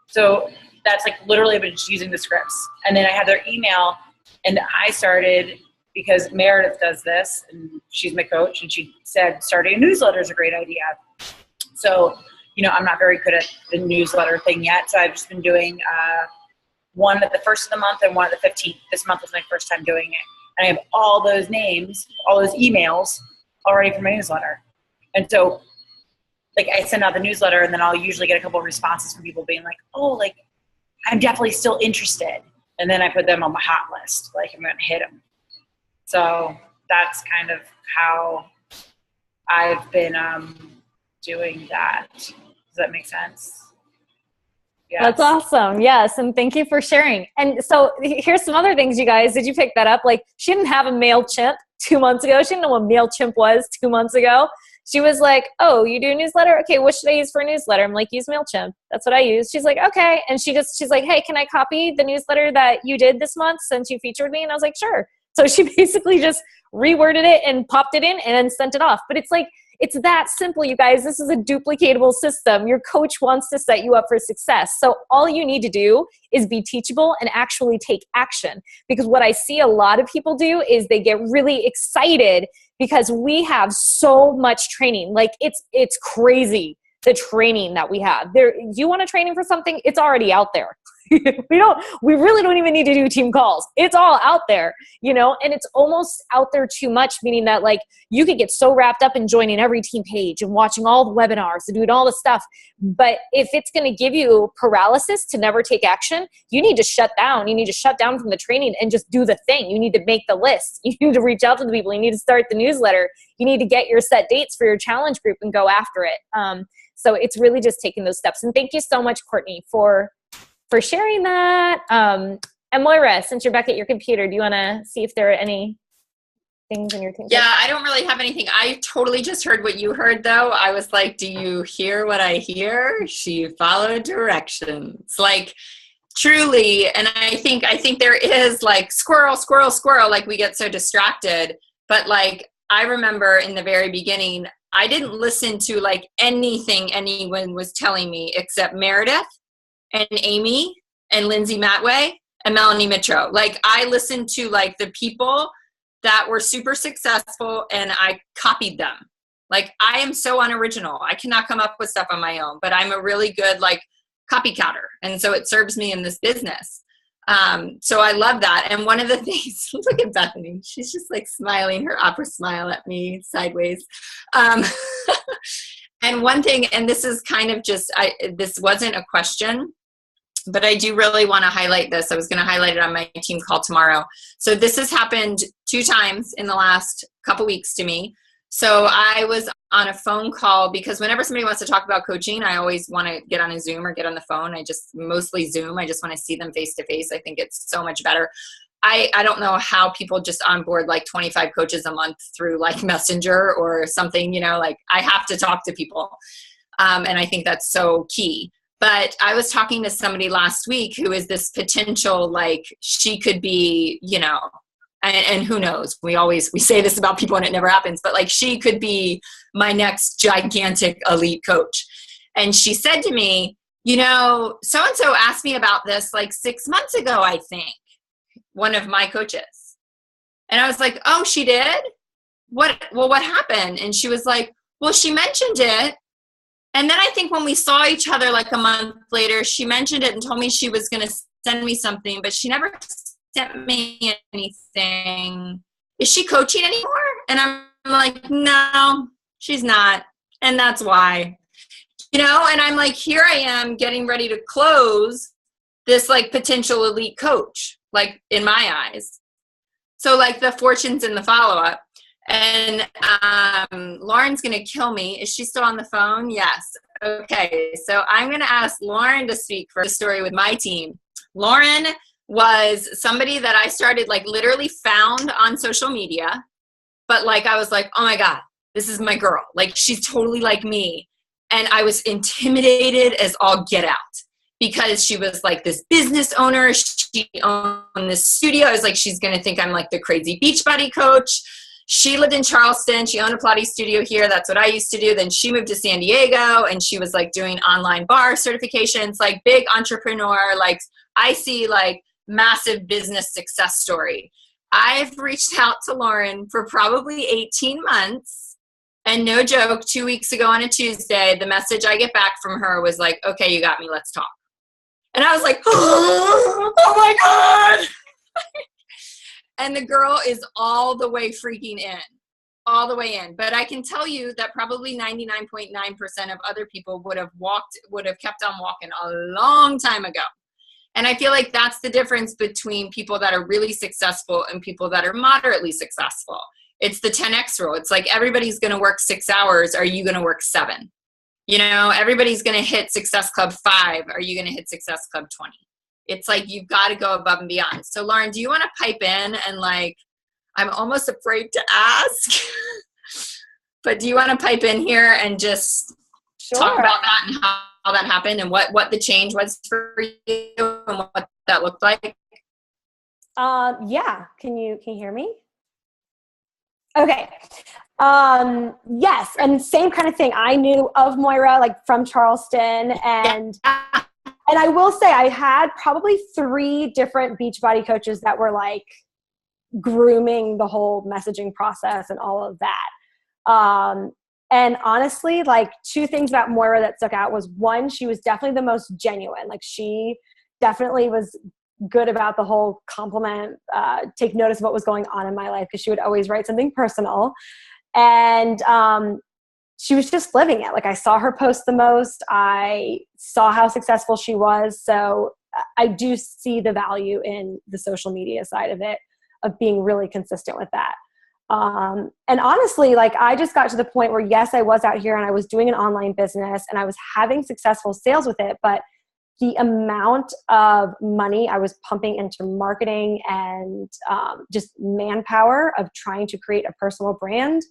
So that's like literally I've been just using the scripts. And then I have their email, and I started, because Meredith does this and she's my coach, and she said starting a newsletter is a great idea. So, you know, I'm not very good at the newsletter thing yet. So I've just been doing one at the first of the month and one at the 15th. This month was my first time doing it. And I have all those names, all those emails already for my newsletter. And so like I send out the newsletter, and then I'll usually get a couple of responses from people being like, oh, like I'm definitely still interested. And then I put them on my hot list. Like I'm going to hit them. So that's kind of how I've been doing that. Does that make sense? Yes. That's awesome. Yes. And thank you for sharing. And so here's some other things, you guys. Did you pick that up? Like, she didn't have a MailChimp 2 months ago. She didn't know what MailChimp was 2 months ago. She was like, oh, you do a newsletter? Okay, what should I use for a newsletter? I'm like, use MailChimp. That's what I use. She's like, okay. And she's like, hey, can I copy the newsletter that you did this month since you featured me? And I was like, sure. So she basically just reworded it and popped it in and then sent it off. But it's like, it's that simple, you guys. This is a duplicatable system. Your coach wants to set you up for success. So all you need to do is be teachable and actually take action. Because what I see a lot of people do is they get really excited because we have so much training. Like it's crazy, the training that we have. You want a training for something? It's already out there. We really don't even need to do team calls. It's all out there, you know, and it's almost out there too much, meaning that like you could get so wrapped up in joining every team page and watching all the webinars and doing all the stuff. But if it's going to give you paralysis to never take action, you need to shut down. You need to shut down from the training and just do the thing. You need to make the list. You need to reach out to the people. You need to start the newsletter. You need to get your set dates for your challenge group and go after it. So it's really just taking those steps. And thank you so much, Courtney, for sharing that. And Moira, since you're back at your computer, do you want to see if there are any things in your team? Yeah, I don't really have anything. I totally just heard what you heard, though. I was like, do you hear what I hear? She followed directions. Like, truly. And I think there is like squirrel, squirrel, squirrel. Like we get so distracted. But like, I remember in the very beginning, I didn't listen to like anything anyone was telling me except Meredith and Amy and Lindsay Matway and Melanie Mitro. Like I listened to like the people that were super successful and I copied them. Like I am so unoriginal. I cannot come up with stuff on my own, but I'm a really good like copycatter. And so it serves me in this business. So I love that. And one of the things, look at Bethany, she's just like smiling her opera smile at me sideways. And one thing, and this is kind of just, this wasn't a question, but I do really want to highlight this. I was going to highlight it on my team call tomorrow. So this has happened 2 times in the last couple weeks to me. So I was on a phone call because whenever somebody wants to talk about coaching, I always want to get on a Zoom or get on the phone. I just mostly Zoom. I just want to see them face to face. I think it's so much better. I don't know how people just onboard like 25 coaches a month through like Messenger or something, you know, like I have to talk to people. And I think that's so key. But I was talking to somebody last week who is this potential, like, she could be, you know, and who knows, we say this about people and it never happens, but like, she could be my next gigantic elite coach. And she said to me, you know, so-and-so asked me about this like 6 months ago, I think, one of my coaches. And I was like, oh, she did? What happened? And she was like, well, she mentioned it. And then I think when we saw each other like a month later, she mentioned it and told me she was going to send me something, but she never sent me anything. Is she coaching anymore? And I'm like, no, she's not. And that's why, you know, and I'm like, here I am getting ready to close this like potential elite coach, like in my eyes. So like the fortunes in the follow-up. And Lauren's going to kill me. Is she still on the phone? Yes. Okay. So I'm going to ask Lauren to speak for the story with my team. Lauren was somebody that I started, like, literally found on social media. But like, I was like, oh my God, this is my girl. Like, she's totally like me. And I was intimidated as all get out because she was like this business owner. She owned this studio. I was like, she's going to think I'm like the crazy Beachbody coach. She lived in Charleston. She owned a Pilates studio here. That's what I used to do. Then she moved to San Diego and she was like doing online bar certifications, like big entrepreneur. Like, I see like massive business success story. I've reached out to Lauren for probably 18 months. And no joke, 2 weeks ago on a Tuesday, the message I get back from her was like, okay, you got me. Let's talk. And I was like, oh my God. And the girl is all the way freaking in, all the way in. But I can tell you that probably 99.9% of other people would have kept on walking a long time ago. And I feel like that's the difference between people that are really successful and people that are moderately successful. It's the 10X rule. It's like, everybody's going to work 6 hours. Are you going to work 7? You know, everybody's going to hit Success Club 5. Are you going to hit Success Club 20? It's like, you've got to go above and beyond. So Lauren, do you want to pipe in? And like, I'm almost afraid to ask, but do you want to pipe in here and just talk about that and how that happened and what the change was for you and what that looked like? Yeah. Can you hear me? Okay. Yes. And same kind of thing. I knew of Moira, like, from Charleston, and I will say I had probably 3 different Beachbody coaches that were like grooming the whole messaging process and all of that. And honestly, like, 2 things about Moira that stuck out was, 1, she was definitely the most genuine. Like, she definitely was good about the whole compliment, take notice of what was going on in my life, because she would always write something personal. And she was just living it. Like, I saw her post the most. I saw how successful she was. So I do see the value in the social media side of it, of being really consistent with that. And honestly, like, I just got to the point where, yes, I was out here and I was doing an online business and I was having successful sales with it, but the amount of money I was pumping into marketing and just manpower of trying to create a personal brand,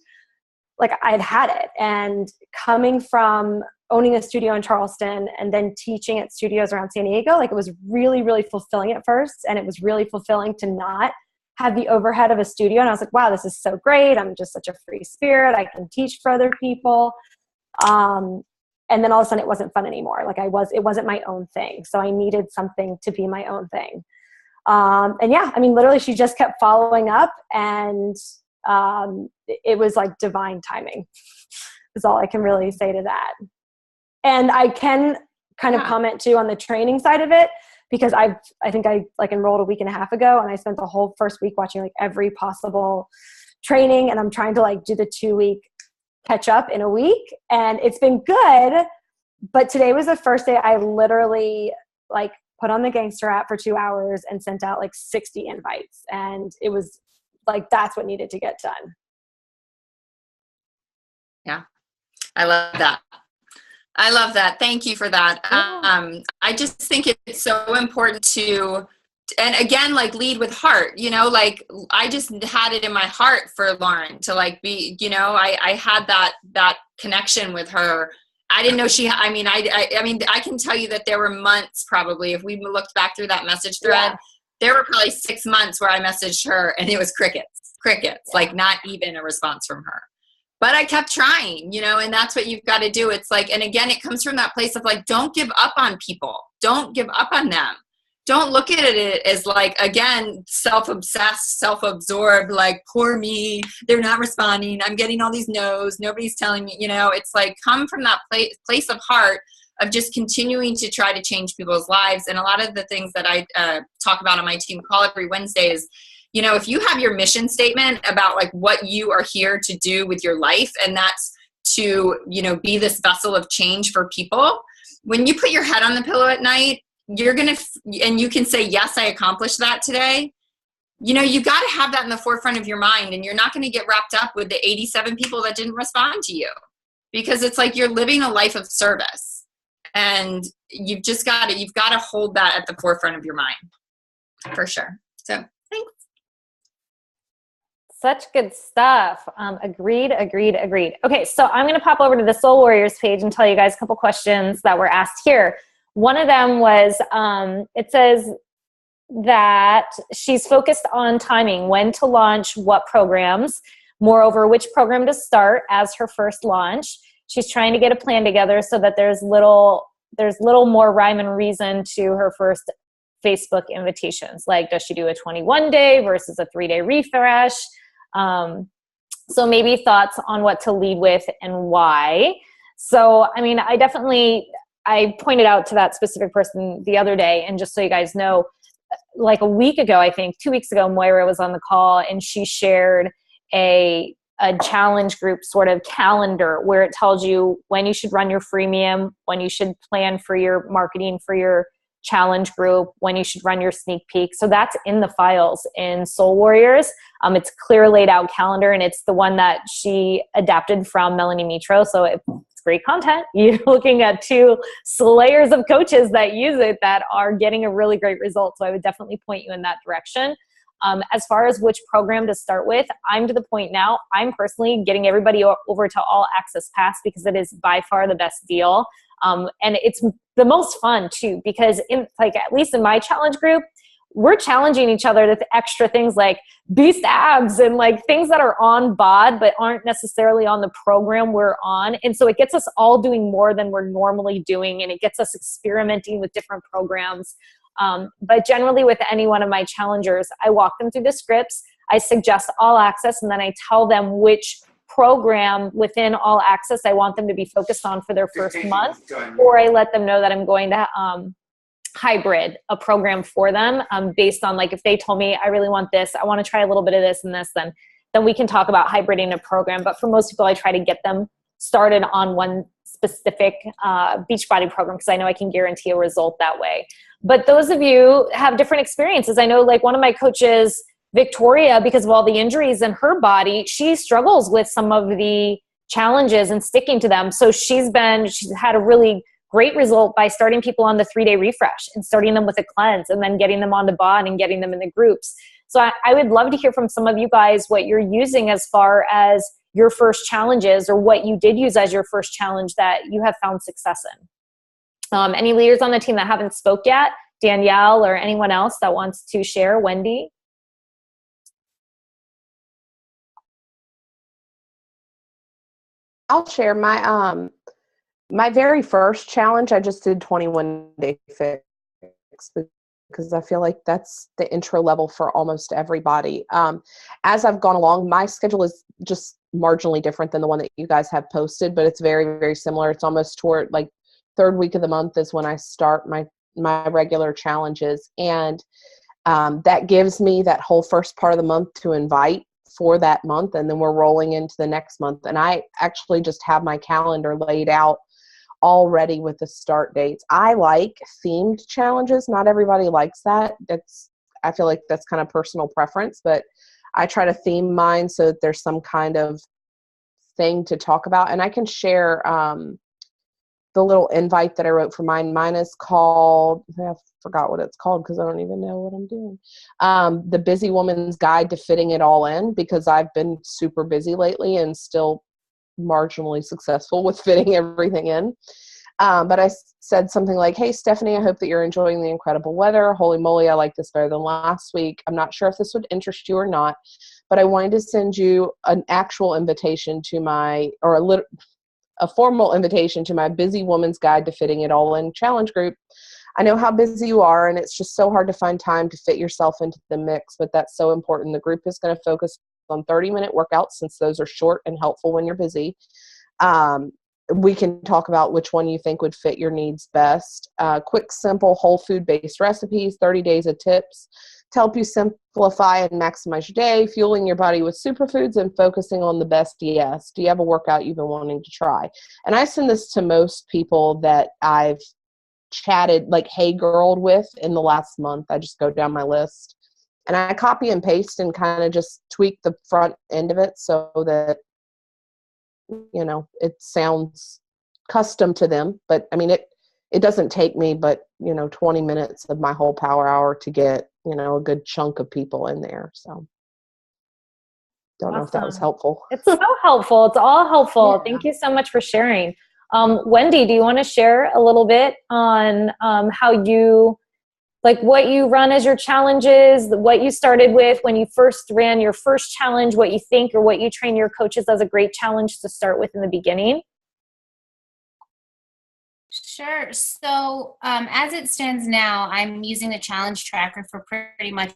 like, I'd had it. And coming from owning a studio in Charleston and then teaching at studios around San Diego, like, it was really, really fulfilling at first. And it was really fulfilling to not have the overhead of a studio. And I was like, wow, this is so great. I'm just such a free spirit. I can teach for other people. And then all of a sudden it wasn't fun anymore. Like, it wasn't my own thing. So I needed something to be my own thing. And yeah, I mean, literally she just kept following up, and it was like divine timing is all I can really say to that. And I can kind of comment too on the training side of it, because I think I like enrolled a week and a half ago, and I spent the whole first week watching like every possible training, and I'm trying to like do the 2-week catch up in a week, and it's been good. But today was the first day I literally like put on the Gangster app for 2 hours and sent out like 60 invites, and it was like, that's what needed to get done. Yeah, I love that. I love that. Thank you for that. I just think it's so important to, and again, like, lead with heart, you know, like, I just had it in my heart for Lauren to like be, you know, I had that connection with her, I didn't know I mean, I can tell you that there were months probably, if we looked back through that message thread, there were probably 6 months where I messaged her and it was crickets, like not even a response from her. But I kept trying, and that's what you've got to do. It's like, and again, it comes from that place of like, don't give up on people. Don't give up on them. Don't look at it as like, again, self-obsessed, self-absorbed, like, poor me, they're not responding, I'm getting all these no's, nobody's telling me, it's like, come from that place of heart of just continuing to try to change people's lives. And a lot of the things that I talk about on my team call every Wednesday is, if you have your mission statement about like what you are here to do with your life, and that's to, be this vessel of change for people, when you put your head on the pillow at night, and you can say, yes, I accomplished that today. You got to have that in the forefront of your mind, and you're not going to get wrapped up with the 87 people that didn't respond to you, because it's like you're living a life of service, and you've got to hold that at the forefront of your mind for sure. So thanks. Such good stuff. Agreed. Okay, so I'm going to pop over to the Soul Warriors page and tell you guys a couple questions that were asked here. One of them was, it says that she's focused on timing, when to launch what programs, moreover, which program to start as her first launch. She's trying to get a plan together so that there's little more rhyme and reason to her first Facebook invitations. Like, does she do a 21-day versus a 3-day refresh? So maybe thoughts on what to lead with and why. So, I mean, I pointed out to that specific person the other day, and just so you guys know, like a week ago, I think 2 weeks ago, Moira was on the call and she shared a challenge group sort of calendar where it tells you when you should run your freemium, when you should plan for your marketing for your challenge group, when you should run your sneak peek. So that's in the files in Soul Warriors. It's clear laid out calendar, and it's the one that she adapted from Melanie Mitro. So it's great content. You're looking at 2 slayers of coaches that use it that are getting a really great result. So I would definitely point you in that direction. As far as which program to start with, I'm to the point now, I'm personally getting everybody over to All Access Pass because it is by far the best deal. And it's the most fun too, because at least in my challenge group, we're challenging each other with extra things like beast abs and like things that are on BOD but aren't necessarily on the program we're on. And so it gets us all doing more than we're normally doing, and it gets us experimenting with different programs. But generally with any one of my challengers, I walk them through the scripts, I suggest All Access, and then I tell them which program within All Access I want them to be focused on for their first month, or I let them know that I'm going to hybrid a program for them based on, like, if they told me I really want this, I want to try a little bit of this and this, then we can talk about hybriding a program. But for most people, I try to get them started on one specific Beachbody program because I know I can guarantee a result that way. But those of you have different experiences. I know, like, one of my coaches, Victoria, because of all the injuries in her body, she struggles with some of the challenges and sticking to them. So she's had a really great result by starting people on the 3-day refresh and starting them with a cleanse and then getting them on the BOD and getting them in the groups. So I would love to hear from some of you guys what you're using as far as your first challenges, or what you did use as your first challenge that you have found success in. Any leaders on the team that haven't spoke yet? Danielle or anyone else that wants to share? Wendy? I'll share my very first challenge. I just did 21-day fix because I feel like that's the intro level for almost everybody. As I've gone along, my schedule is just marginally different than the one that you guys have posted, but it's very, very similar. It's almost toward like third week of the month is when I start my regular challenges. And that gives me that whole first part of the month to invite for that month. And then we're rolling into the next month. And I actually just have my calendar laid out already with the start dates. I like themed challenges. Not everybody likes that. I feel like that's kind of personal preference, but I try to theme mine so that there's some kind of thing to talk about. And I can share the little invite that I wrote for mine. Mine is called, I forgot what it's called because I don't even know what I'm doing. The Busy Woman's Guide to Fitting It All In, because I've been super busy lately and still marginally successful with fitting everything in. But I said something like, hey, Stephanie, I hope that you're enjoying the incredible weather. Holy moly, I like this better than last week. I'm not sure if this would interest you or not, but I wanted to send you an actual invitation to a formal invitation to my Busy Woman's Guide to Fitting It All In challenge group. I know how busy you are, and it's just so hard to find time to fit yourself into the mix, but that's so important. The group is going to focus on 30-minute workouts, since those are short and helpful when you're busy. We can talk about which one you think would fit your needs best. Quick, simple, whole food-based recipes, 30 days of tips to help you simplify and maximize your day, fueling your body with superfoods and focusing on the best yes. Do you have a workout you've been wanting to try? And I send this to most people that I've chatted, like, hey girled with in the last month. I just go down my list and I copy and paste and kind of just tweak the front end of it so that, you know, it sounds custom to them. But I mean, it doesn't take me but, 20 minutes of my whole power hour to get, a good chunk of people in there. So don't know if that was helpful. It's so helpful. It's all helpful. Yeah. Thank you so much for sharing. Wendy, do you want to share a little bit on how you, like, what you run as your challenges, what you started with when you first ran your first challenge, what you think or what you train your coaches as a great challenge to start with in the beginning? Sure. So as it stands now, I'm using the challenge tracker for pretty much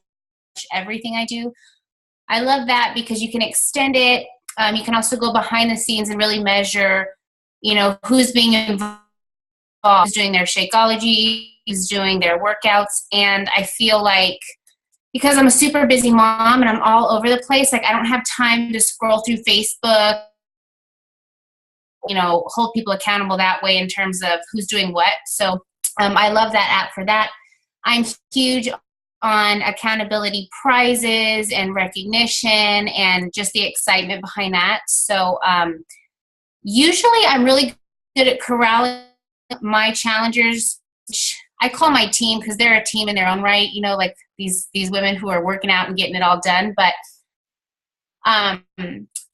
everything I do. I love that because you can extend it. You can also go behind the scenes and really measure, who's being involved, who's doing their Shakeology, who's doing their workouts. And I feel like because I'm a super busy mom and I'm all over the place, like I don't have time to scroll through Facebook, hold people accountable that way in terms of who's doing what. So I love that app for that. I'm huge on accountability prizes and recognition and just the excitement behind that. So usually I'm really good at corralling my challengers, which I call my team because they're a team in their own right, like these women who are working out and getting it all done. But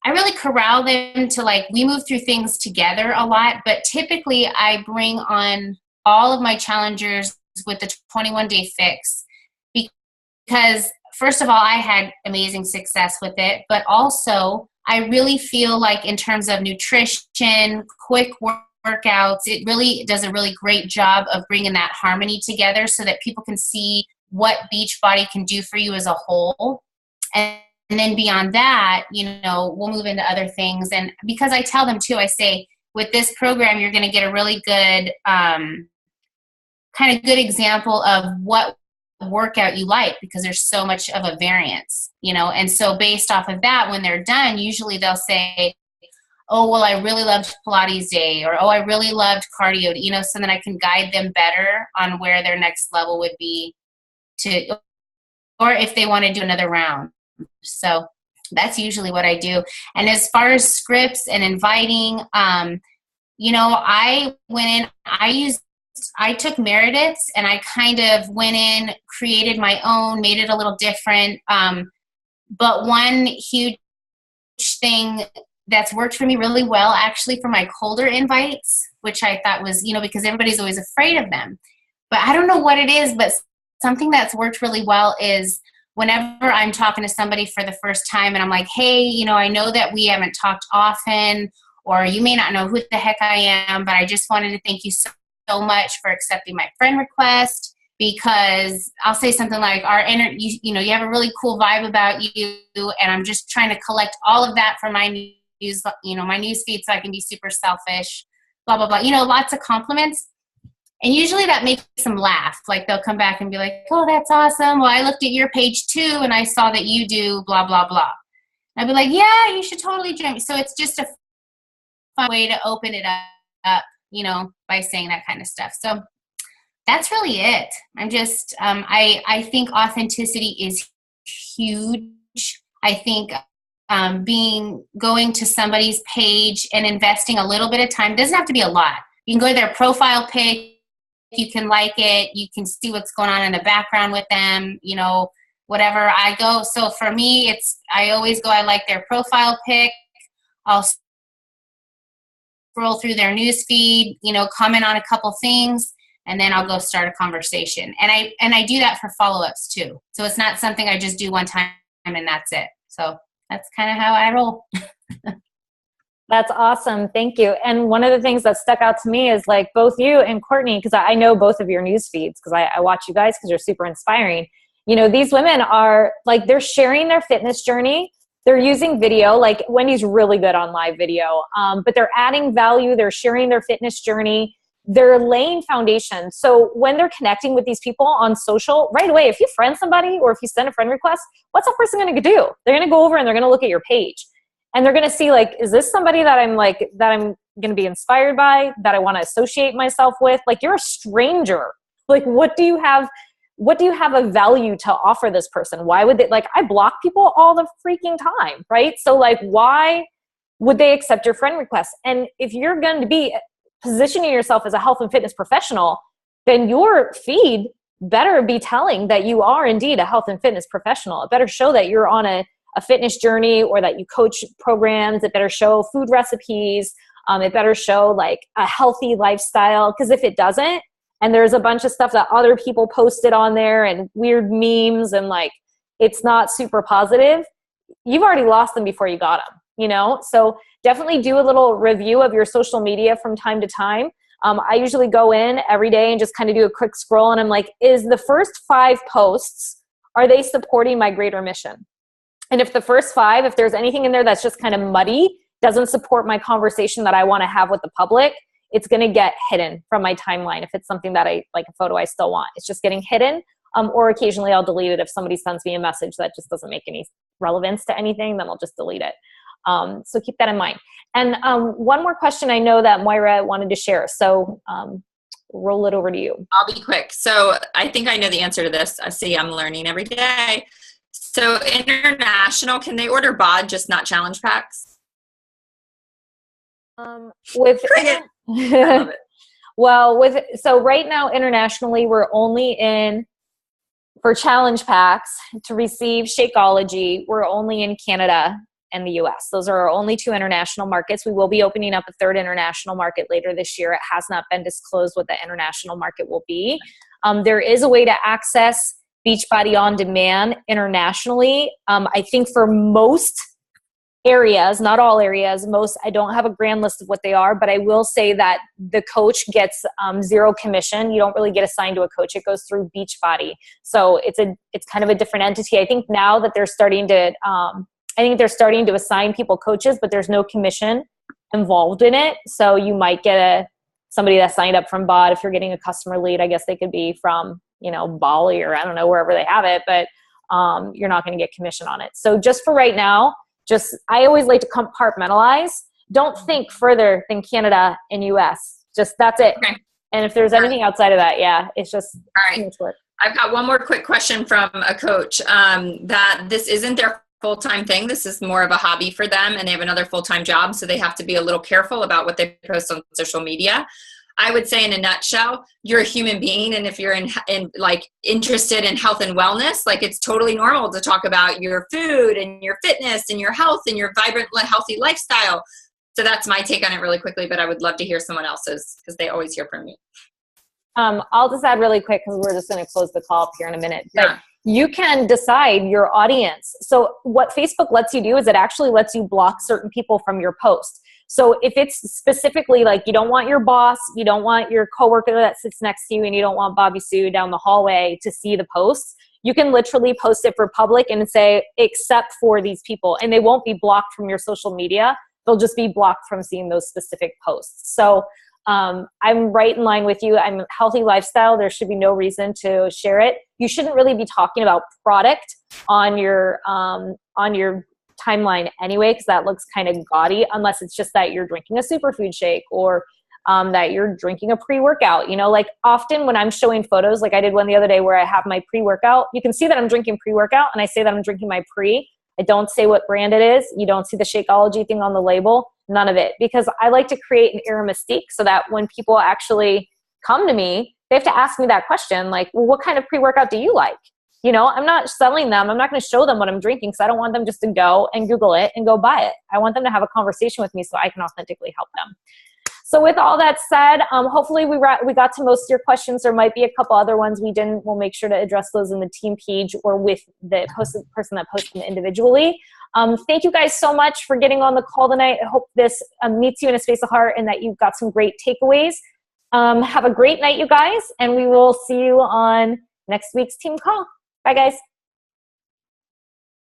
I really corral them to, like, we move through things together a lot, but typically I bring on all of my challengers with the 21-day fix because, first of all, I had amazing success with it, but also I really feel like in terms of nutrition, quick workouts, it really does a really great job of bringing that harmony together so that people can see what Beachbody can do for you as a whole. And then beyond that, we'll move into other things. And because I tell them too, I say, with this program, you're going to get a really good, kind of good example of what workout you like because there's so much of a variance, And so based off of that, when they're done, usually they'll say, oh, well, I really loved Pilates day, or, oh, I really loved cardio, so then I can guide them better on where their next level would be or if they want to do another round. So that's usually what I do. And as far as scripts and inviting, I went in, I took Meredith's and I kind of went in, created my own, made it a little different. But one huge thing that's worked for me really well, actually, for my colder invites, which I thought was, because everybody's always afraid of them. But I don't know what it is, but something that's worked really well is whenever I'm talking to somebody for the first time and I'm like, hey, I know that we haven't talked often, or you may not know who the heck I am, but I just wanted to thank you so much for accepting my friend request, because I'll say something like, you have a really cool vibe about you, and I'm just trying to collect all of that from my news, my news feed so I can be super selfish, blah, blah, blah. Lots of compliments. And usually that makes them laugh. Like they'll come back and be like, oh, that's awesome. Well, I looked at your page too, and I saw that you do blah, blah, blah. And I'd be like, yeah, you should totally join me. So it's just a fun way to open it up, by saying that kind of stuff. So that's really it. I'm just, I think authenticity is huge. I think going to somebody's page and investing a little bit of time, doesn't have to be a lot. You can go to their profile pic, you can like it, you can see what's going on in the background with them, whatever. I go, so for me, I always go, I like their profile pic. I'll scroll through their news feed, comment on a couple things, and then I'll go start a conversation. And I do that for follow-ups too. So it's not something I just do one time and that's it. So that's kind of how I roll. That's awesome. Thank you. And one of the things that stuck out to me is like both you and Courtney, because I know both of your news feeds because I watch you guys because you're super inspiring. These women are like, they're sharing their fitness journey. They're using video, like Wendy's really good on live video, but they're adding value. They're sharing their fitness journey. They're laying foundation. So when they're connecting with these people on social, right away, if you friend somebody or if you send a friend request, what's that person going to do? They're going to go over and they're going to look at your page. And they're going to see like, is this somebody that I'm going to be inspired by, that I want to associate myself with? Like, you're a stranger. Like, what do you have of value to offer this person? Why would they, like, I block people all the freaking time, right? So like, why would they accept your friend request? And if you're going to be positioning yourself as a health and fitness professional, then your feed better be telling that you are indeed a health and fitness professional. It better show that you're on a fitness journey or that you coach programs. It better show food recipes. It better show like a healthy lifestyle. Because if it doesn't, and there's a bunch of stuff that other people posted on there and weird memes and like it's not super positive, you've already lost them before you got them, So definitely do a little review of your social media from time to time. I usually go in every day and just kind of do a quick scroll and I'm like, is the first 5 posts, are they supporting my greater mission? And if the first 5, if there's anything in there that's just kind of muddy, doesn't support my conversation that I want to have with the public, it's going to get hidden from my timeline. If it's something that a photo I still want, it's just getting hidden. Or occasionally I'll delete it if somebody sends me a message that just doesn't make any relevance to anything, then I'll just delete it. So keep that in mind. And one more question I know that Moira wanted to share. So roll it over to you. I'll be quick. So I think I know the answer to this. I see I'm learning every day. So international, can they order BOD, just not challenge packs? With I love it. So right now internationally, we're only in for challenge packs to receive Shakeology. We're only in Canada and the US. Those are our only 2 international markets. We will be opening up a 3rd international market later this year. It has not been disclosed what the international market will be. There is a way to access Beachbody On Demand internationally. I think for most areas, not all areas, most, I don't have a grand list of what they are, but I will say that the coach gets 0 commission. You don't really get assigned to a coach. It goes through Beachbody. So it's kind of a different entity. I think now that they're starting to assign people coaches, but there's no commission involved in it. So you might get somebody that signed up from BOD. If you're getting a customer lead, I guess they could be from, Bali or I don't know, wherever they have it, but you're not going to get commission on it. So just for right now, I always like to compartmentalize. Don't think further than Canada and US. Just that's it. Okay. And if there's anything outside of that, it's just all right. Work. I've got one more quick question from a coach that this isn't their full-time thing. This is more of a hobby for them and they have another full-time job. So they have to be a little careful about what they post on social media. I would say in a nutshell, you're a human being. And if you're interested in health and wellness, it's totally normal to talk about your food and your fitness and your health and your vibrant, healthy lifestyle. So that's my take on it really quickly, but I would love to hear someone else's because they always hear from me. I'll just add really quick because we're just going to close the call up here in a minute. But yeah. You can decide your audience. So what Facebook lets you do is it actually lets you block certain people from your post. So if it's specifically you don't want your boss, you don't want your coworker that sits next to you, and you don't want Bobby Sue down the hallway to see the posts, you can literally post it for public and say, except for these people. And they won't be blocked from your social media. They'll just be blocked from seeing those specific posts. So I'm right in line with you. I'm a healthy lifestyle. There should be no reason to share it. You shouldn't really be talking about product on your timeline anyway, because that looks kind of gaudy, unless it's just that you're drinking a superfood shake or that you're drinking a pre-workout. Often when I'm showing photos, like I did one the other day where I have my pre-workout, you can see that I'm drinking pre-workout and I say that I'm drinking my pre. I don't say what brand it is. You don't see the Shakeology thing on the label, none of it, because I like to create an air mystique so that when people actually come to me, they have to ask me that question, well, what kind of pre-workout do you like? I'm not selling them. I'm not going to show them what I'm drinking because I don't want them just to go and Google it and go buy it. I want them to have a conversation with me so I can authentically help them. So with all that said, hopefully we got to most of your questions. There might be a couple other ones we didn't. We'll make sure to address those in the team page or with the person that posted them individually. Thank you guys so much for getting on the call tonight. I hope this meets you in a space of heart and that you've got some great takeaways. Have a great night, you guys, and we will see you on next week's team call. Bye, guys.